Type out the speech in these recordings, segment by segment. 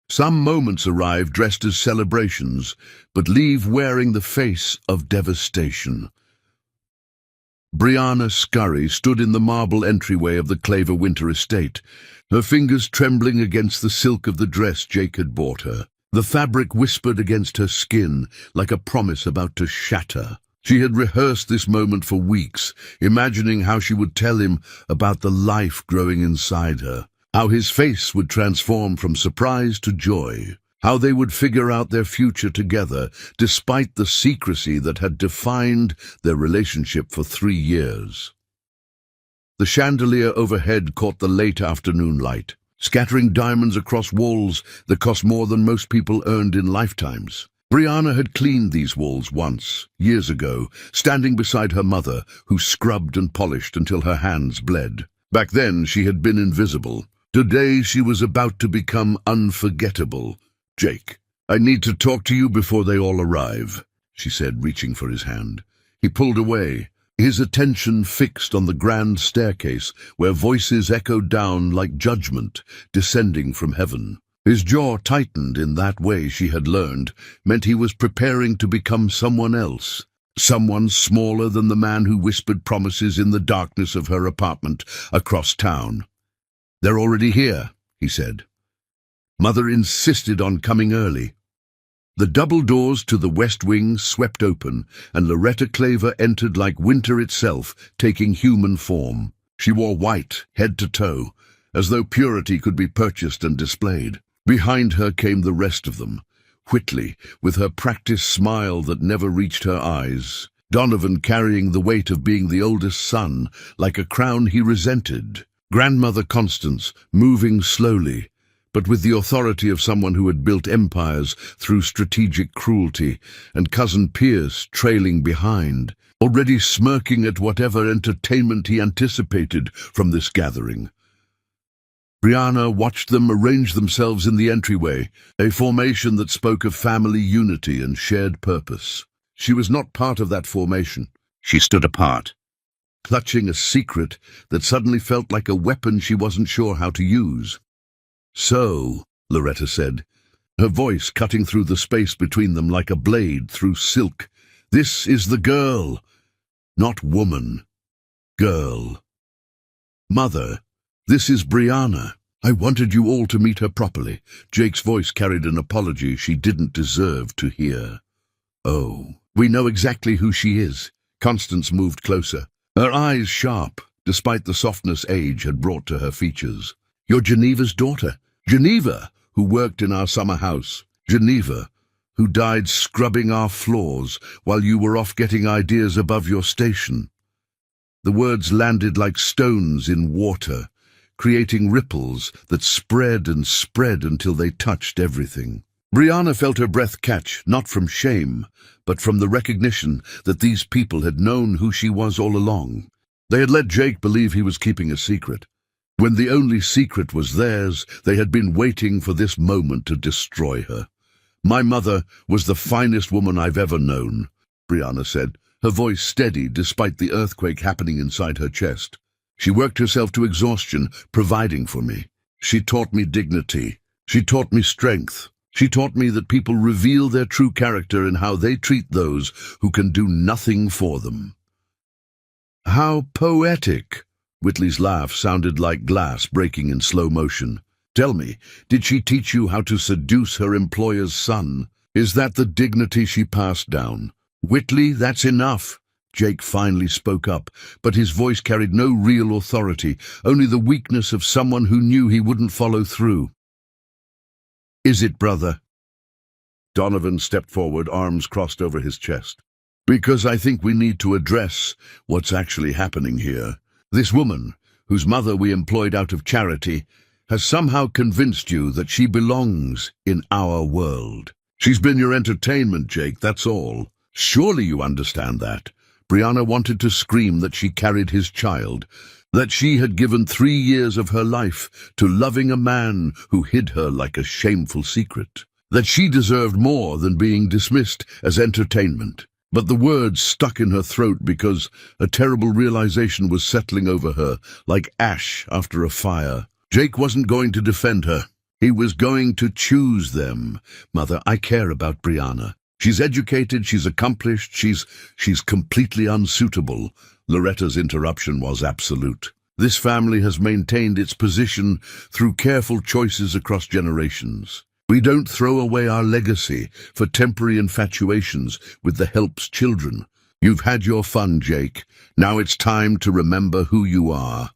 Some moments arrive dressed as celebrations, but leave wearing the face of devastation. Brianna Scurry stood in the marble entryway of the Claver Winter estate, her fingers trembling against the silk of the dress Jake had bought her. The fabric whispered against her skin like a promise about to shatter. She had rehearsed this moment for weeks, imagining how she would tell him about the life growing inside her, how his face would transform from surprise to joy, how they would figure out their future together despite the secrecy that had defined their relationship for 3 years. The chandelier overhead caught the late afternoon light, scattering diamonds across walls that cost more than most people earned in lifetimes. Brianna had cleaned these walls once, years ago, standing beside her mother, who scrubbed and polished until her hands bled. Back then, she had been invisible. Today, she was about to become unforgettable. "Jake, I need to talk to you before they all arrive," she said, reaching for his hand. He pulled away, his attention fixed on the grand staircase where voices echoed down like judgment descending from heaven. His jaw tightened in that way she had learned, meant he was preparing to become someone else, someone smaller than the man who whispered promises in the darkness of her apartment across town. "They're already here," he said. Mother insisted on coming early. The double doors to the west wing swept open, and Loretta Claver entered like winter itself, taking human form. She wore white, head to toe, as though purity could be purchased and displayed. Behind her came the rest of them, Whitley, with her practiced smile that never reached her eyes, Donovan carrying the weight of being the oldest son, like a crown he resented, Grandmother Constance moving slowly, but with the authority of someone who had built empires through strategic cruelty, and Cousin Pierce trailing behind, already smirking at whatever entertainment he anticipated from this gathering. Brianna watched them arrange themselves in the entryway, a formation that spoke of family unity and shared purpose. She was not part of that formation. She stood apart, clutching a secret that suddenly felt like a weapon she wasn't sure how to use. "So," Loretta said, her voice cutting through the space between them like a blade through silk, "this is the girl. Not woman. Girl. Mother, this is Brianna. I wanted you all to meet her properly." Jake's voice carried an apology she didn't deserve to hear. "Oh, we know exactly who she is." Constance moved closer, her eyes sharp, despite the softness age had brought to her features. "You're Geneva's daughter. Geneva, who worked in our summer house. Geneva, who died scrubbing our floors while you were off getting ideas above your station." The words landed like stones in water, creating ripples that spread and spread until they touched everything. Brianna felt her breath catch, not from shame, but from the recognition that these people had known who she was all along. They had let Jake believe he was keeping a secret. When the only secret was theirs, they had been waiting for this moment to destroy her. "My mother was the finest woman I've ever known," Brianna said, her voice steady despite the earthquake happening inside her chest. "She worked herself to exhaustion, providing for me. She taught me dignity. She taught me strength. She taught me that people reveal their true character in how they treat those who can do nothing for them." "How poetic!" Whitley's laugh sounded like glass breaking in slow motion. "Tell me, did she teach you how to seduce her employer's son? Is that the dignity she passed down?" "Whitley, that's enough." Jake finally spoke up, but his voice carried no real authority, only the weakness of someone who knew he wouldn't follow through. "Is it, brother?" Donovan stepped forward, arms crossed over his chest. "Because I think we need to address what's actually happening here. This woman, whose mother we employed out of charity, has somehow convinced you that she belongs in our world. She's been your entertainment, Jake, that's all. Surely you understand that." Brianna wanted to scream that she carried his child, that she had given 3 years of her life to loving a man who hid her like a shameful secret, that she deserved more than being dismissed as entertainment. But the words stuck in her throat because a terrible realization was settling over her like ash after a fire. Jake wasn't going to defend her. He was going to choose them. Mother, I care about Brianna. She's educated, she's accomplished, she's completely unsuitable. Loretta's interruption was absolute. This family has maintained its position through careful choices across generations. We don't throw away our legacy for temporary infatuations with the Help's children. You've had your fun, Jake. Now it's time to remember who you are.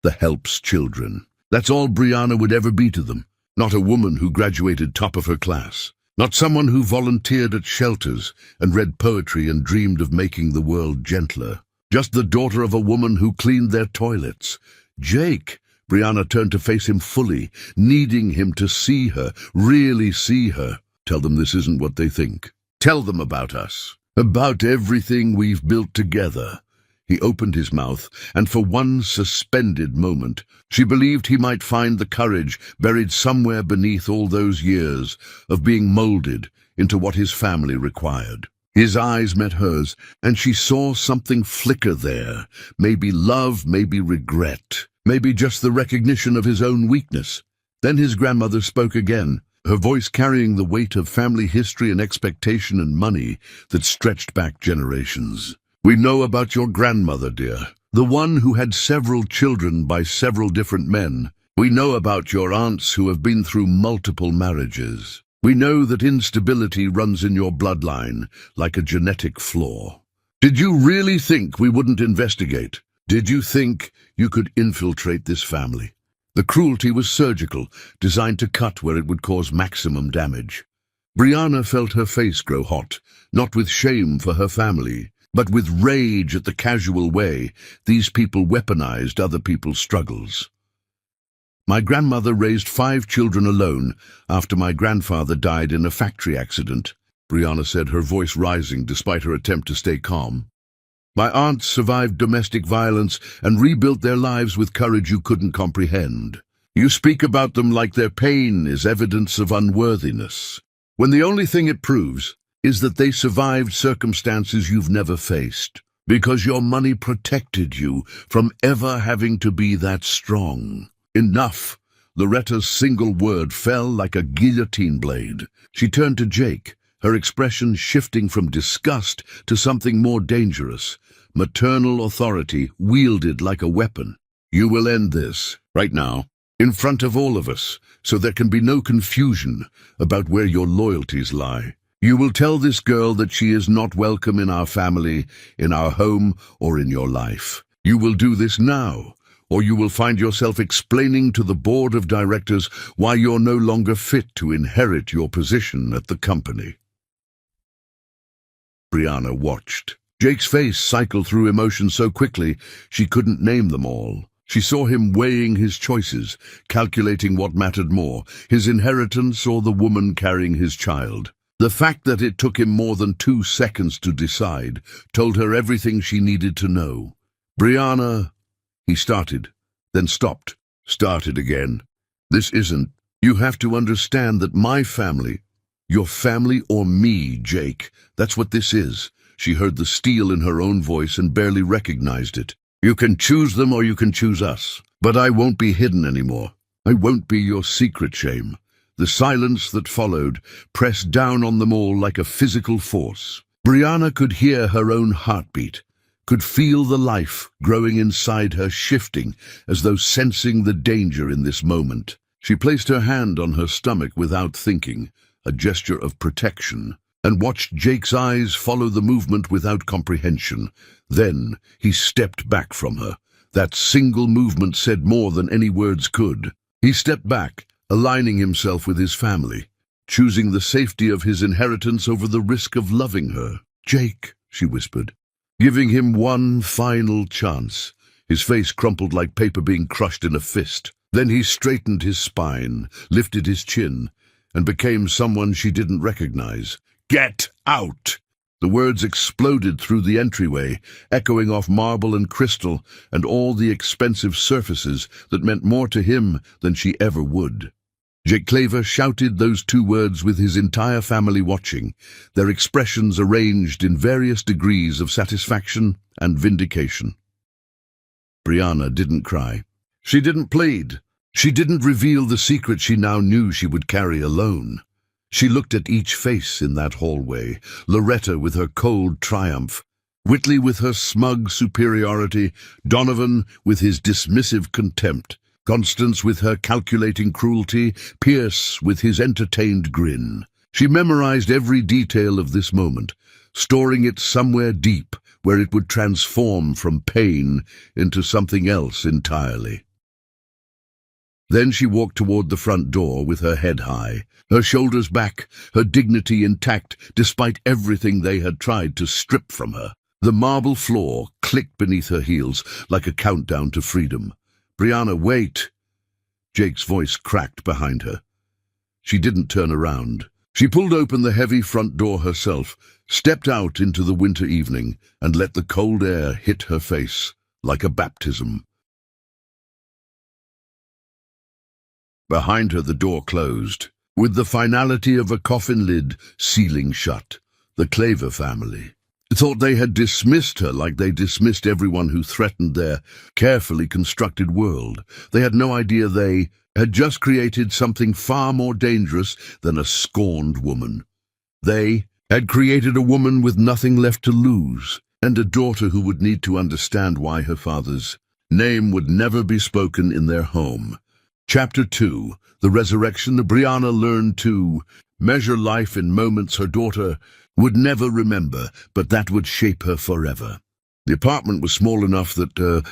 The Help's children. That's all Brianna would ever be to them. Not a woman who graduated top of her class. Not someone who volunteered at shelters and read poetry and dreamed of making the world gentler. Just the daughter of a woman who cleaned their toilets. Jake. Brianna turned to face him fully, needing him to see her, really see her. Tell them this isn't what they think. Tell them about us. About everything we've built together. He opened his mouth, and for one suspended moment, she believed he might find the courage buried somewhere beneath all those years of being molded into what his family required. His eyes met hers, and she saw something flicker there. Maybe love, maybe regret, maybe just the recognition of his own weakness. Then his grandmother spoke again, her voice carrying the weight of family history and expectation and money that stretched back generations. We know about your grandmother, dear, the one who had several children by several different men. We know about your aunts who have been through multiple marriages. We know that instability runs in your bloodline like a genetic flaw. Did you really think we wouldn't investigate? Did you think you could infiltrate this family? The cruelty was surgical, designed to cut where it would cause maximum damage. Brianna felt her face grow hot, not with shame for her family, but with rage at the casual way these people weaponized other people's struggles. My grandmother raised 5 children alone after my grandfather died in a factory accident, Brianna said, her voice rising despite her attempt to stay calm. My aunts survived domestic violence and rebuilt their lives with courage you couldn't comprehend. You speak about them like their pain is evidence of unworthiness, when the only thing it proves is that they survived circumstances you've never faced, because your money protected you from ever having to be that strong. Enough. Loretta's single word fell like a guillotine blade. She turned to Jake, her expression shifting from disgust to something more dangerous. Maternal authority wielded like a weapon. You will end this, right now, in front of all of us, so there can be no confusion about where your loyalties lie. You will tell this girl that she is not welcome in our family, in our home, or in your life. You will do this now, or you will find yourself explaining to the board of directors why you're no longer fit to inherit your position at the company. Brianna watched. Jake's face cycled through emotions so quickly she couldn't name them all. She saw him weighing his choices, calculating what mattered more, his inheritance or the woman carrying his child. The fact that it took him more than 2 seconds to decide told her everything she needed to know. Brianna, he started, then stopped, started again. This isn't. You have to understand that my family, your family or me, Jake, that's what this is. She heard the steel in her own voice and barely recognized it. You can choose them or you can choose us, but I won't be hidden anymore. I won't be your secret shame. The silence that followed pressed down on them all like a physical force. Brianna could hear her own heartbeat, could feel the life growing inside her shifting as though sensing the danger in this moment. She placed her hand on her stomach without thinking, a gesture of protection, and watched Jake's eyes follow the movement without comprehension. Then he stepped back from her. That single movement said more than any words could. He stepped back, aligning himself with his family, choosing the safety of his inheritance over the risk of loving her. Jake, she whispered, giving him one final chance. His face crumpled like paper being crushed in a fist. Then he straightened his spine, lifted his chin, and became someone she didn't recognize. Get out! The words exploded through the entryway, echoing off marble and crystal and all the expensive surfaces that meant more to him than she ever would. Jake Claver shouted those 2 words with his entire family watching, their expressions arranged in various degrees of satisfaction and vindication. Brianna didn't cry. She didn't plead. She didn't reveal the secret she now knew she would carry alone. She looked at each face in that hallway, Loretta with her cold triumph, Whitley with her smug superiority, Donovan with his dismissive contempt, Constance with her calculating cruelty, Pierce with his entertained grin. She memorized every detail of this moment, storing it somewhere deep where it would transform from pain into something else entirely. Then she walked toward the front door with her head high, her shoulders back, her dignity intact despite everything they had tried to strip from her. The marble floor clicked beneath her heels like a countdown to freedom. "Brianna, wait!" Jake's voice cracked behind her. She didn't turn around. She pulled open the heavy front door herself, stepped out into the winter evening, and let the cold air hit her face like a baptism. Behind her the door closed, with the finality of a coffin lid sealing shut. The Claver family thought they had dismissed her like they dismissed everyone who threatened their carefully constructed world. They had no idea they had just created something far more dangerous than a scorned woman. They had created a woman with nothing left to lose, and a daughter who would need to understand why her father's name would never be spoken in their home. Chapter 2, The Resurrection. Brianna learned to measure life in moments her daughter would never remember, but that would shape her forever. The apartment was small enough that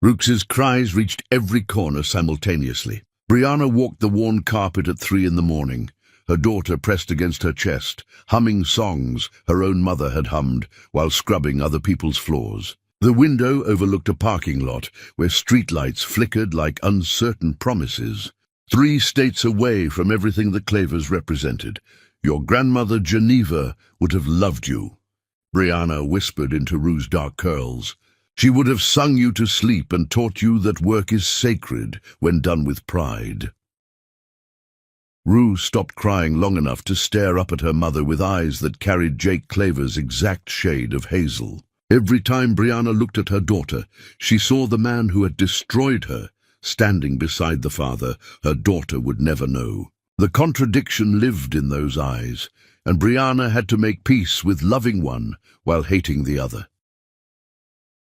Rooks's cries reached every corner simultaneously. Brianna walked the worn carpet at 3 in the morning, her daughter pressed against her chest, humming songs her own mother had hummed while scrubbing other people's floors. The window overlooked a parking lot where streetlights flickered like uncertain promises. 3 states away from everything the Clavers represented. Your grandmother Geneva would have loved you, Brianna whispered into Rue's dark curls. She would have sung you to sleep and taught you that work is sacred when done with pride. Rue stopped crying long enough to stare up at her mother with eyes that carried Jake Claver's exact shade of hazel. Every time Brianna looked at her daughter, she saw the man who had destroyed her, standing beside the father her daughter would never know. The contradiction lived in those eyes, and Brianna had to make peace with loving one while hating the other.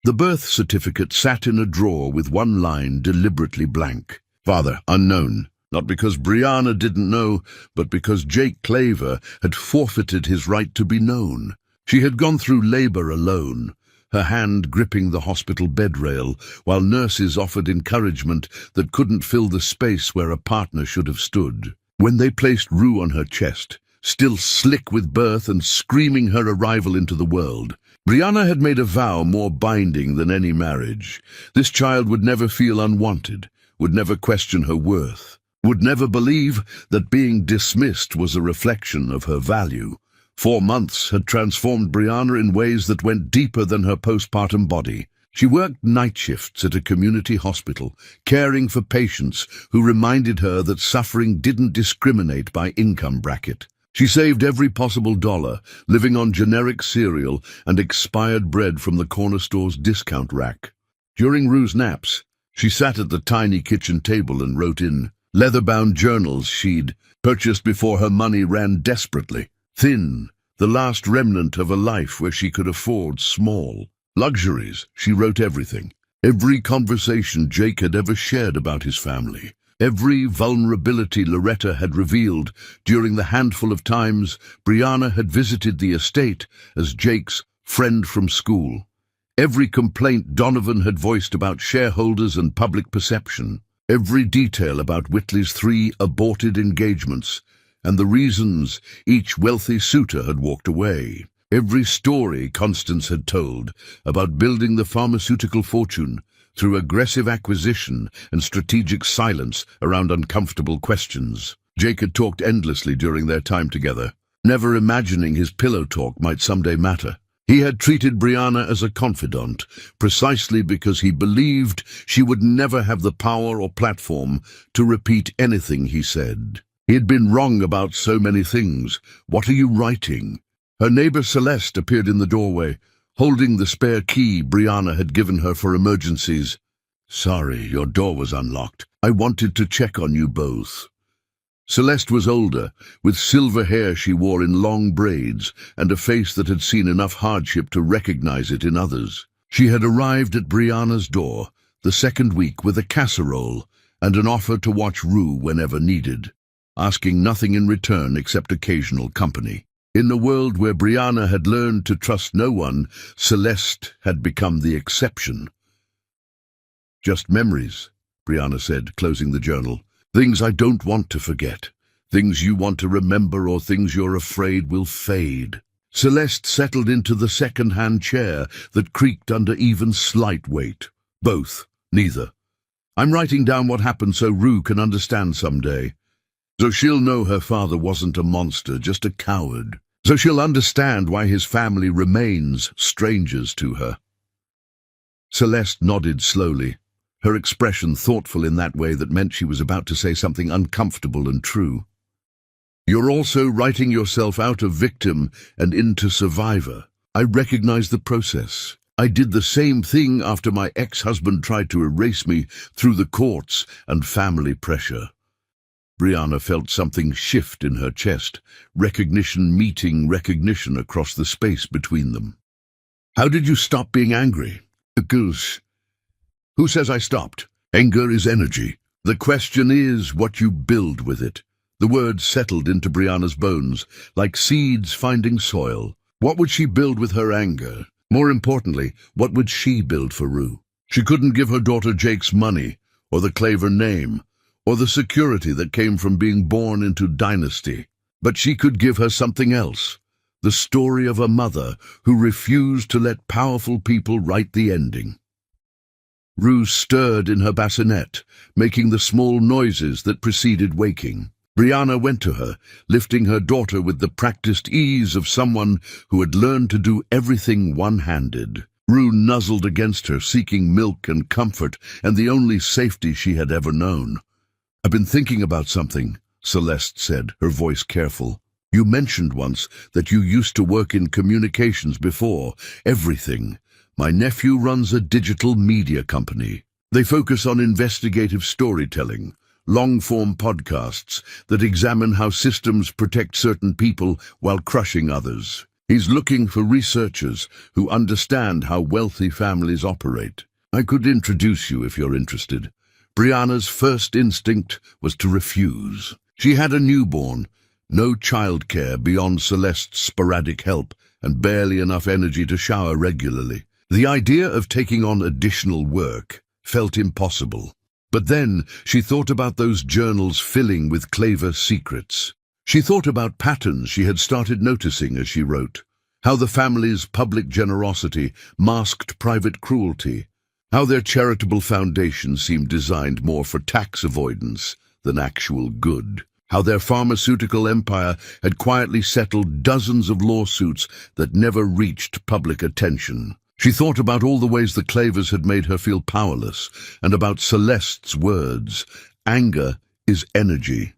The birth certificate sat in a drawer with one line deliberately blank. Father, unknown. Not because Brianna didn't know, but because Jake Claver had forfeited his right to be known. She had gone through labor alone, her hand gripping the hospital bed rail, while nurses offered encouragement that couldn't fill the space where a partner should have stood. When they placed Rue on her chest, still slick with birth and screaming her arrival into the world, Brianna had made a vow more binding than any marriage. This child would never feel unwanted, would never question her worth, would never believe that being dismissed was a reflection of her value. 4 months had transformed Brianna in ways that went deeper than her postpartum body. She worked night shifts at a community hospital, caring for patients who reminded her that suffering didn't discriminate by income bracket. She saved every possible dollar, living on generic cereal and expired bread from the corner store's discount rack. During Rue's naps, she sat at the tiny kitchen table and wrote in leather-bound journals she'd purchased before her money ran desperately. Thin, the last remnant of a life where she could afford small luxuries. She wrote everything. Every conversation Jake had ever shared about his family. Every vulnerability Loretta had revealed during the handful of times Brianna had visited the estate as Jake's friend from school. Every complaint Donovan had voiced about shareholders and public perception. Every detail about Whitley's 3 aborted engagements and the reasons each wealthy suitor had walked away. Every story Constance had told about building the pharmaceutical fortune through aggressive acquisition and strategic silence around uncomfortable questions. Jake had talked endlessly during their time together, never imagining his pillow talk might someday matter. He had treated Brianna as a confidant, precisely because he believed she would never have the power or platform to repeat anything he said. He had been wrong about so many things. What are you writing? Her neighbor Celeste appeared in the doorway, holding the spare key Brianna had given her for emergencies. Sorry, your door was unlocked. I wanted to check on you both. Celeste was older, with silver hair she wore in long braids and a face that had seen enough hardship to recognize it in others. She had arrived at Brianna's door the second week with a casserole and an offer to watch Rue whenever needed, asking nothing in return except occasional company. In a world where Brianna had learned to trust no one, Celeste had become the exception. Just memories, Brianna said, closing the journal. Things I don't want to forget. Things you want to remember or things you're afraid will fade. Celeste settled into the second-hand chair that creaked under even slight weight. Both. Neither. I'm writing down what happened so Rue can understand someday. So she'll know her father wasn't a monster, just a coward. So she'll understand why his family remains strangers to her. Celeste nodded slowly, her expression thoughtful in that way that meant she was about to say something uncomfortable and true. You're also writing yourself out of victim and into survivor. I recognize the process. I did the same thing after my ex-husband tried to erase me through the courts and family pressure. Brianna felt something shift in her chest, recognition meeting recognition across the space between them. How did you stop being angry? Because... Who says I stopped? Anger is energy. The question is what you build with it. The words settled into Brianna's bones, like seeds finding soil. What would she build with her anger? More importantly, what would she build for Rue? She couldn't give her daughter Jake's money, or the Claver name, or the security that came from being born into dynasty. But she could give her something else. The story of a mother who refused to let powerful people write the ending. Rue stirred in her bassinet, making the small noises that preceded waking. Brianna went to her, lifting her daughter with the practiced ease of someone who had learned to do everything one-handed. Rue nuzzled against her, seeking milk and comfort and the only safety she had ever known. I've been thinking about something, Celeste said, her voice careful. You mentioned once that you used to work in communications before. Everything. My nephew runs a digital media company. They focus on investigative storytelling, long-form podcasts that examine how systems protect certain people while crushing others. He's looking for researchers who understand how wealthy families operate. I could introduce you if you're interested. Brianna's first instinct was to refuse. She had a newborn, no childcare beyond Celeste's sporadic help, and barely enough energy to shower regularly. The idea of taking on additional work felt impossible. But then she thought about those journals filling with Claver secrets. She thought about patterns she had started noticing as she wrote, how the family's public generosity masked private cruelty, how their charitable foundation seemed designed more for tax avoidance than actual good, how their pharmaceutical empire had quietly settled dozens of lawsuits that never reached public attention. She thought about all the ways the Clavers had made her feel powerless, and about Celeste's words, anger is energy.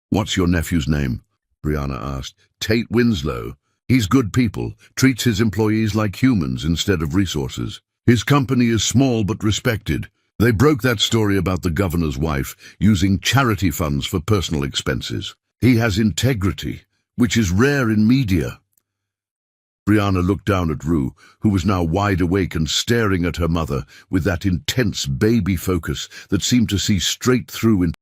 What's your nephew's name? Brianna asked. Tate Winslow. He's good people, treats his employees like humans instead of resources. His company is small but respected. They broke that story about the governor's wife, using charity funds for personal expenses. He has integrity, which is rare in media. Brianna looked down at Rue, who was now wide awake and staring at her mother with that intense baby focus that seemed to see straight through into